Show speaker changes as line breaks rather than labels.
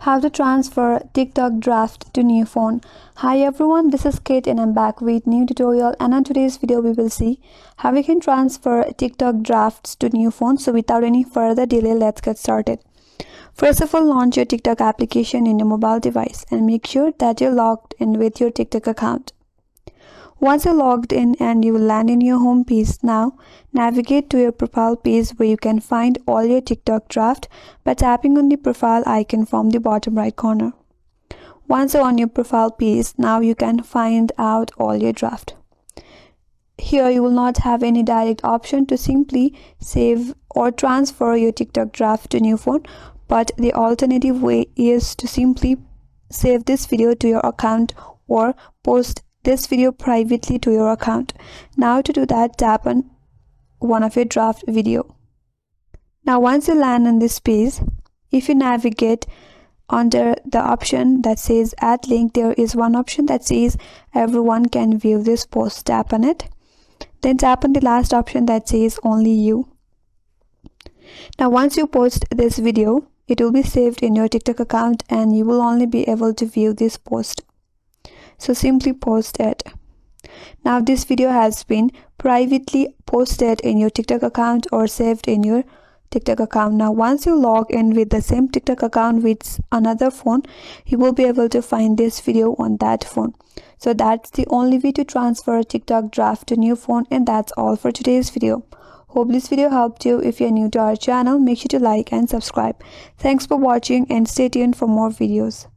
How to transfer TikTok draft to new phone. Hi everyone, this is Kate and I'm back with new tutorial, and on today's video we will see how we can transfer TikTok drafts to new phone. So without any further delay, let's get started. First of all, launch your TikTok application in your mobile device and make sure that you're logged in with your TikTok account. Once you're logged in and you will land in your home page, now navigate to your profile page where you can find all your TikTok draft by tapping on the profile icon from the bottom right corner. Once you're on your profile page, now you can find out all your draft. Here you will not have any direct option to simply save or transfer your TikTok draft to new phone, but the alternative way is to simply save this video to your account or post this video privately to your account. Now to do that, tap on one of your draft video. Now once you land on this page, if you navigate under the option that says add link, there is one option that says everyone can view this post. Tap on it. Then tap on the last option that says only you. Now once you post this video, it will be saved in your TikTok account and you will only be able to view this post. So simply post it. Now this video has been privately posted in your TikTok account or saved in your TikTok account. Now once you log in with the same TikTok account with another phone, you will be able to find this video on that phone. So that's the only way to transfer a TikTok draft to new phone, and that's all for today's video. Hope this video helped you. If you're new to our channel, make sure to like and subscribe. Thanks for watching and stay tuned for more videos.